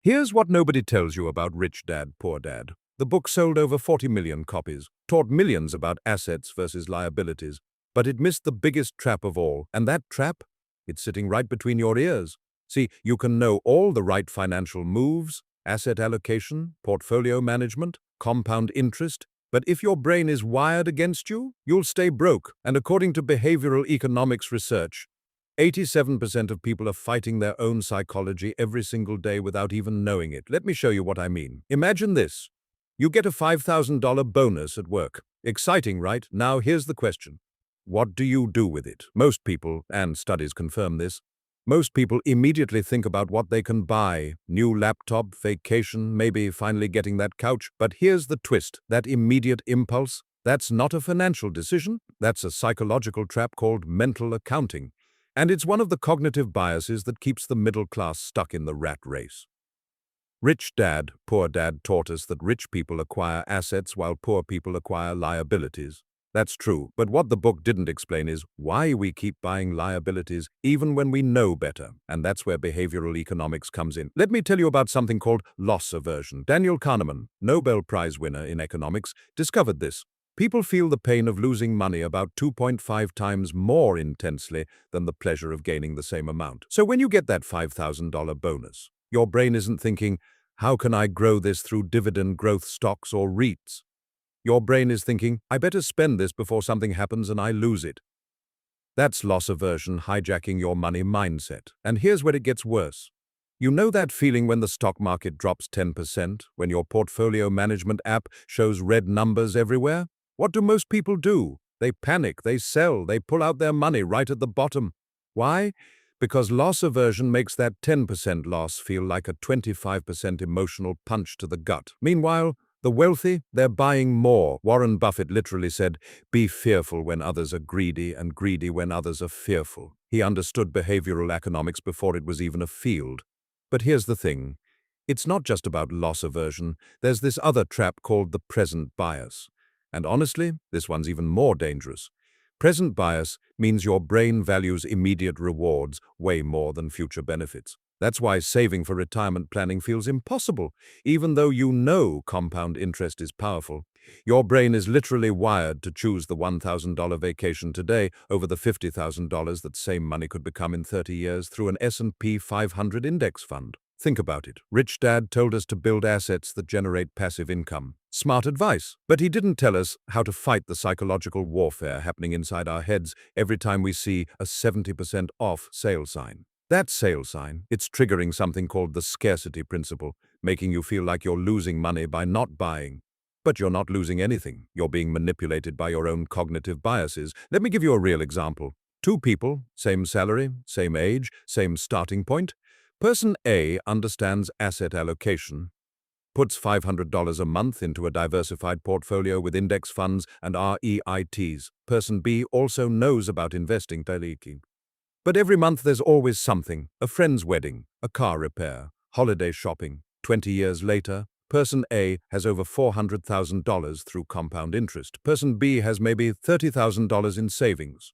Here's what nobody tells you about Rich Dad, Poor Dad. The book sold over 40 million copies, taught millions about assets versus liabilities, but it missed the biggest trap of all, and that trap? It's sitting right between your ears. See, you can know all the right financial moves, asset allocation, portfolio management, compound interest, but if your brain is wired against you, you'll stay broke. And according to behavioral economics research, 87% of people are fighting their own psychology every single day without even knowing it. Let me show you what I mean. Imagine this. You get a $5,000 bonus at work. Exciting, right? Now here's the question. What do you do with it? Most people, and studies confirm this, most people immediately think about what they can buy. New laptop, vacation, maybe finally getting that couch. But here's the twist. That immediate impulse, that's not a financial decision. That's a psychological trap called mental accounting. And it's one of the cognitive biases that keeps the middle class stuck in the rat race. Rich Dad, Poor Dad taught us that rich people acquire assets while poor people acquire liabilities. That's true, but what the book didn't explain is why we keep buying liabilities even when we know better, and that's where behavioral economics comes in. Let me tell you about something called loss aversion. Daniel Kahneman, Nobel Prize winner in economics, discovered this. People feel the pain of losing money about 2.5 times more intensely than the pleasure of gaining the same amount. So when you get that $5,000 bonus, your brain isn't thinking, how can I grow this through dividend growth stocks or REITs? Your brain is thinking, I better spend this before something happens and I lose it. That's loss aversion hijacking your money mindset. And here's where it gets worse. You know that feeling when the stock market drops 10%, when your portfolio management app shows red numbers everywhere? What do most people do? They panic, they sell, they pull out their money right at the bottom. Why? Because loss aversion makes that 10% loss feel like a 25% emotional punch to the gut. Meanwhile, the wealthy, they're buying more. Warren Buffett literally said, be fearful when others are greedy and greedy when others are fearful. He understood behavioral economics before it was even a field. But here's the thing. It's not just about loss aversion. There's this other trap called the present bias. And honestly, this one's even more dangerous. Present bias means your brain values immediate rewards way more than future benefits. That's why saving for retirement planning feels impossible, even though you know compound interest is powerful. Your brain is literally wired to choose the $1,000 vacation today over the $50,000 that same money could become in 30 years through an S&P 500 index fund. Think about it. Rich Dad told us to build assets that generate passive income. Smart advice. But he didn't tell us how to fight the psychological warfare happening inside our heads every time we see a 70% off sale sign. That sale sign, it's triggering something called the scarcity principle, making you feel like you're losing money by not buying. But you're not losing anything. You're being manipulated by your own cognitive biases. Let me give you a real example. Two people, same salary, same age, same starting point. Person A understands asset allocation, puts $500 a month into a diversified portfolio with index funds and REITs. Person B also knows about investing. But every month there's always something, a friend's wedding, a car repair, holiday shopping. 20 years later, Person A has over $400,000 through compound interest. Person B has maybe $30,000 in savings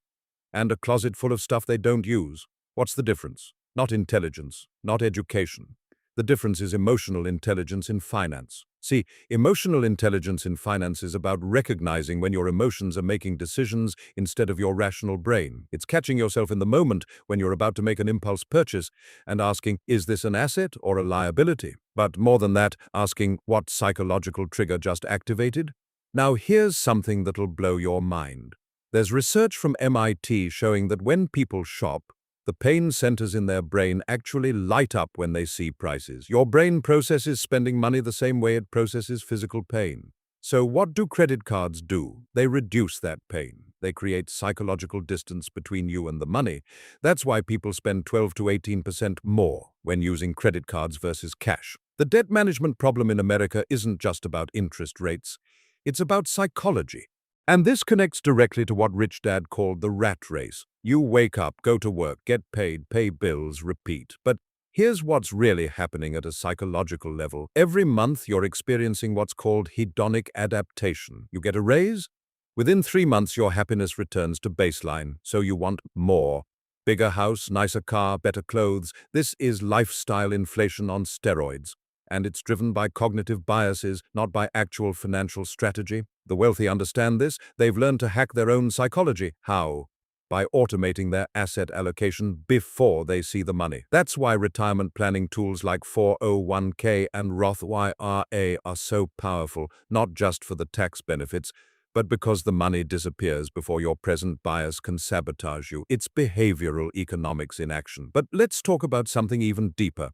and a closet full of stuff they don't use. What's the difference? Not intelligence, not education. The difference is emotional intelligence in finance. See, emotional intelligence in finance is about recognizing when your emotions are making decisions instead of your rational brain. It's catching yourself in the moment when you're about to make an impulse purchase and asking, is this an asset or a liability? But more than that, asking, what psychological trigger just activated? Now here's something that'll blow your mind. There's research from MIT showing that when people shop, the pain centers in their brain actually light up when they see prices. Your brain processes spending money the same way it processes physical pain. So what do credit cards do? They reduce that pain. They create psychological distance between you and the money. That's why people spend 12 to 18% more when using credit cards versus cash. The debt management problem in America isn't just about interest rates. It's about psychology. And this connects directly to what Rich Dad called the rat race. You wake up, go to work, get paid, pay bills, repeat. But here's what's really happening at a psychological level. Every month you're experiencing what's called hedonic adaptation. You get a raise. Within 3 months your happiness returns to baseline, so you want more. Bigger house, nicer car, better clothes. This is lifestyle inflation on steroids. And it's driven by cognitive biases, not by actual financial strategy. The wealthy understand this. They've learned to hack their own psychology. How? By automating their asset allocation before they see the money. That's why retirement planning tools like 401k and Roth IRA are so powerful, not just for the tax benefits, but because the money disappears before your present bias can sabotage you. It's behavioral economics in action. But let's talk about something even deeper.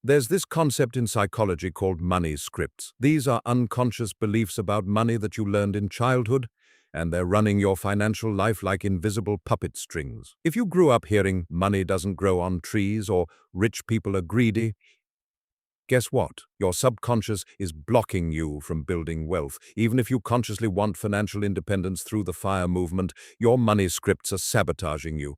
There's this concept in psychology called money scripts. These are unconscious beliefs about money that you learned in childhood, and they're running your financial life like invisible puppet strings. If you grew up hearing money doesn't grow on trees or rich people are greedy, guess what? Your subconscious is blocking you from building wealth. Even if you consciously want financial independence through the FIRE movement, your money scripts are sabotaging you.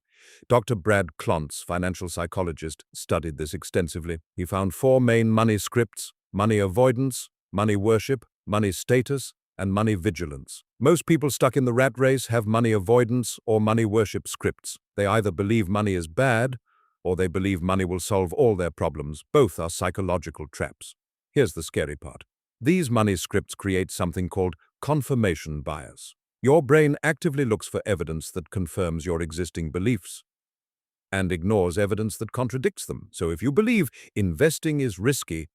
Dr. Brad Klontz, financial psychologist, studied this extensively. He found 4 main money scripts: money avoidance, money worship, money status, and money vigilance. Most people stuck in the rat race have money avoidance or money worship scripts. They either believe money is bad, or they believe money will solve all their problems. Both are psychological traps. Here's the scary part. These money scripts create something called confirmation bias. Your brain actively looks for evidence that confirms your existing beliefs and ignores evidence that contradicts them. So if you believe investing is risky,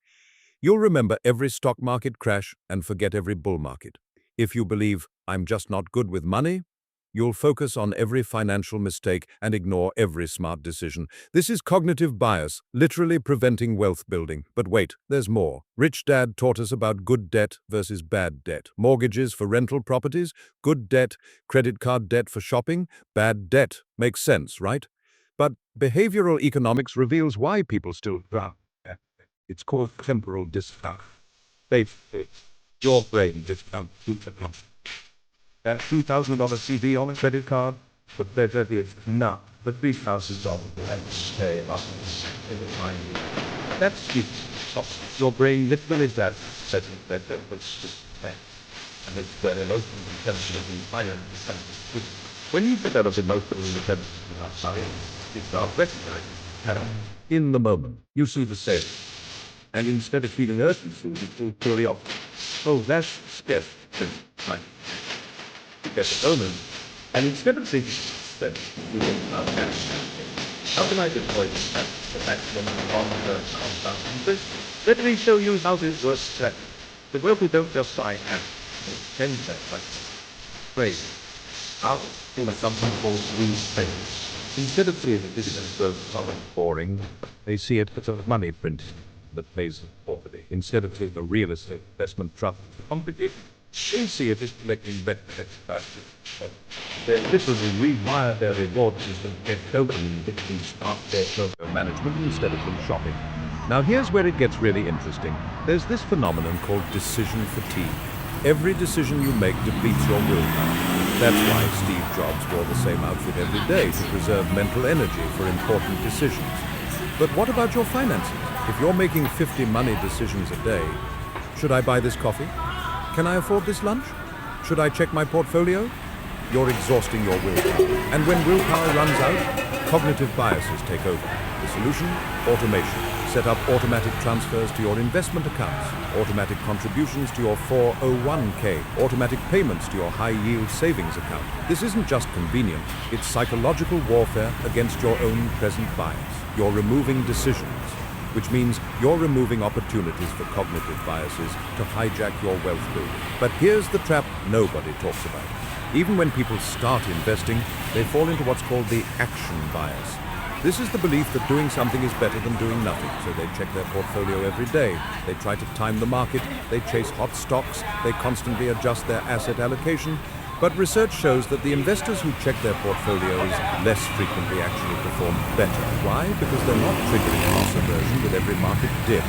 you'll remember every stock market crash and forget every bull market. If you believe I'm just not good with money, you'll focus on every financial mistake and ignore every smart decision. This is cognitive bias, literally preventing wealth building. But wait, there's more. Rich Dad taught us about good debt versus bad debt. Mortgages for rental properties, good debt, credit card debt for shopping, bad debt. Makes sense, right? But behavioral economics reveals why people still drown. It's called temporal discount. Basically, your brain discounts future costs. That $2,000 CD on a credit card, but better is not the $3,000 and stay up in the time. That's it. Your brain literally that setting better, but and it's better emotional intelligence than finance. When you develop emotional intelligence outside, it's not recognized. In the moment, you see the same. And instead of feeling urgency, you feel curiosity. Oh, that's scary. Right. Get the moment. And instead of thinking that you will how can I deploy this the maximum long-term compound interest? Let me show you how this works. The wealthy don't just sign and change that like phrase. How in something called repayment. Instead of seeing this as boring, they see it as a money print that pays the property. Instead of seeing a real estate investment trust complicated, they see it as collecting benefits faster. They literally rewire their reward system to get dopamine to start their portfolio management instead of them shopping. Now here's where it gets really interesting. There's this phenomenon called decision fatigue. Every decision you make depletes your willpower. That's why Steve Jobs wore the same outfit every day to preserve mental energy for important decisions. But what about your finances? If you're making 50 money decisions a day, should I buy this coffee? Can I afford this lunch? Should I check my portfolio? You're exhausting your willpower. And when willpower runs out, cognitive biases take over. The solution? Automation. Set up automatic transfers to your investment accounts, automatic contributions to your 401k, automatic payments to your high-yield savings account. This isn't just convenient, it's psychological warfare against your own present bias. You're removing decisions, which means you're removing opportunities for cognitive biases to hijack your wealth building. But here's the trap nobody talks about. Even when people start investing, they fall into what's called the action bias. This is the belief that doing something is better than doing nothing, so they check their portfolio every day. They try to time the market, they chase hot stocks, they constantly adjust their asset allocation. But research shows that the investors who check their portfolios less frequently actually perform better. Why? Because they're not triggering loss aversion with every market dip.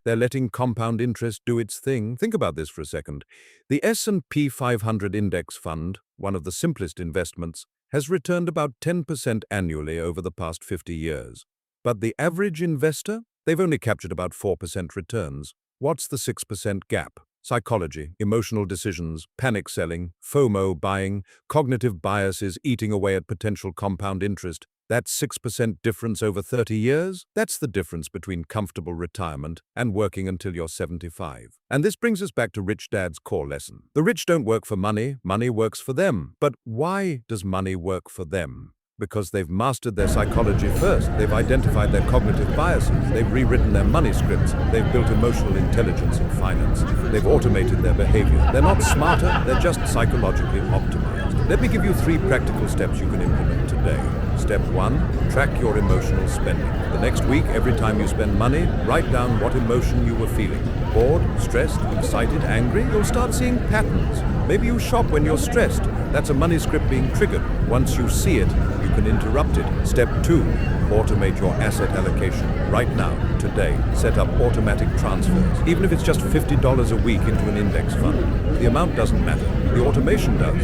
They're letting compound interest do its thing. Think about this for a second. The S&P 500 index fund, one of the simplest investments, has returned about 10% annually over the past 50 years. But the average investor? They've only captured about 4% returns. What's the 6% gap? Psychology, emotional decisions, panic selling, FOMO buying, cognitive biases eating away at potential compound interest. That 6% difference over 30 years, that's the difference between comfortable retirement and working until you're 75. And this brings us back to Rich Dad's core lesson. The rich don't work for money, money works for them. But why does money work for them? Because they've mastered their psychology first. They've identified their cognitive biases. They've rewritten their money scripts. They've built emotional intelligence in finance. They've automated their behavior. They're not smarter, they're just psychologically optimized. Let me give you 3 practical steps you can implement today. Step 1, track your emotional spending. The next week, every time you spend money, write down what emotion you were feeling. Bored, stressed, excited, angry? You'll start seeing patterns. Maybe you shop when you're stressed. That's a money script being triggered. Once you see it, you can interrupt it. Step 2, automate your asset allocation. Right now, today, set up automatic transfers. Even if it's just $50 a week into an index fund. The amount doesn't matter. The automation does.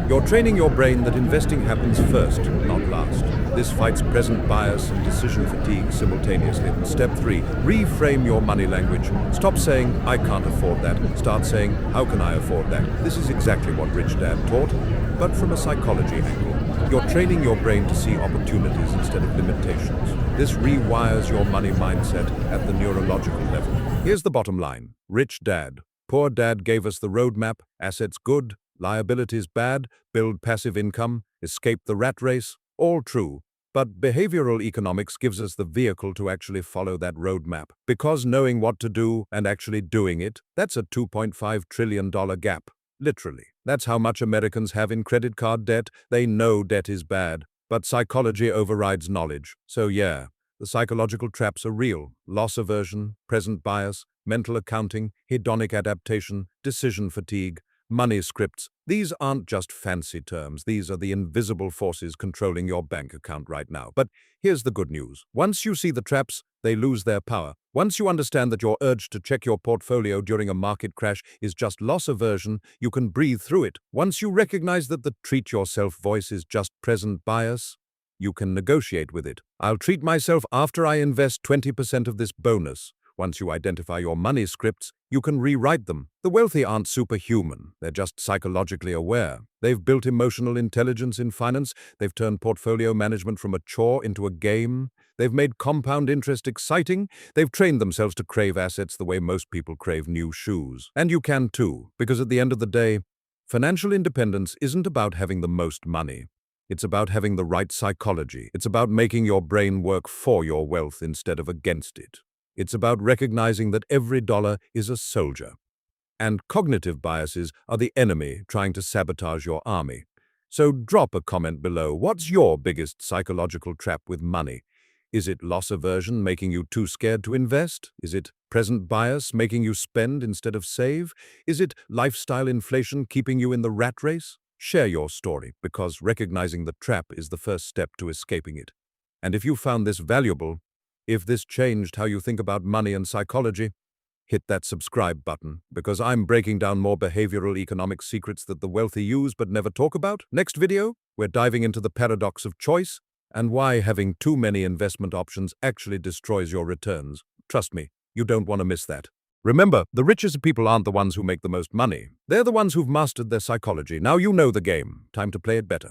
You're training your brain that investing happens first, not last. This fights present bias and decision fatigue simultaneously. Step 3, reframe your money language. Stop saying, I can't afford that. Start saying, how can I afford that? This is exactly what Rich Dad taught, but from a psychology angle. You're training your brain to see opportunities instead of limitations. This rewires your money mindset at the neurological level. Here's the bottom line. Rich Dad, Poor Dad gave us the roadmap: assets good, liabilities bad, build passive income, escape the rat race. All true. But behavioral economics gives us the vehicle to actually follow that roadmap. Because knowing what to do and actually doing it, that's a $2.5 trillion gap. Literally. That's how much Americans have in credit card debt. They know debt is bad. But psychology overrides knowledge. So yeah, the psychological traps are real. Loss aversion, present bias, mental accounting, hedonic adaptation, decision fatigue, money scripts. These aren't just fancy terms. These are the invisible forces controlling your bank account right now. But here's the good news. Once you see the traps, they lose their power. Once you understand that your urge to check your portfolio during a market crash is just loss aversion, you can breathe through it. Once you recognize that the treat yourself voice is just present bias, you can negotiate with it. I'll treat myself after I invest 20% of this bonus. Once you identify your money scripts, you can rewrite them. The wealthy aren't superhuman. They're just psychologically aware. They've built emotional intelligence in finance. They've turned portfolio management from a chore into a game. They've made compound interest exciting. They've trained themselves to crave assets the way most people crave new shoes. And you can too, because at the end of the day, financial independence isn't about having the most money. It's about having the right psychology. It's about making your brain work for your wealth instead of against it. It's about recognizing that every dollar is a soldier. And cognitive biases are the enemy trying to sabotage your army. So drop a comment below. What's your biggest psychological trap with money? Is it loss aversion making you too scared to invest? Is it present bias making you spend instead of save? Is it lifestyle inflation keeping you in the rat race? Share your story, because recognizing the trap is the first step to escaping it. And if you found this valuable, if this changed how you think about money and psychology, hit that subscribe button, because I'm breaking down more behavioral economic secrets that the wealthy use but never talk about. Next video, we're diving into the paradox of choice and why having too many investment options actually destroys your returns. Trust me, you don't want to miss that. Remember, the richest people aren't the ones who make the most money. They're the ones who've mastered their psychology. Now you know the game. Time to play it better.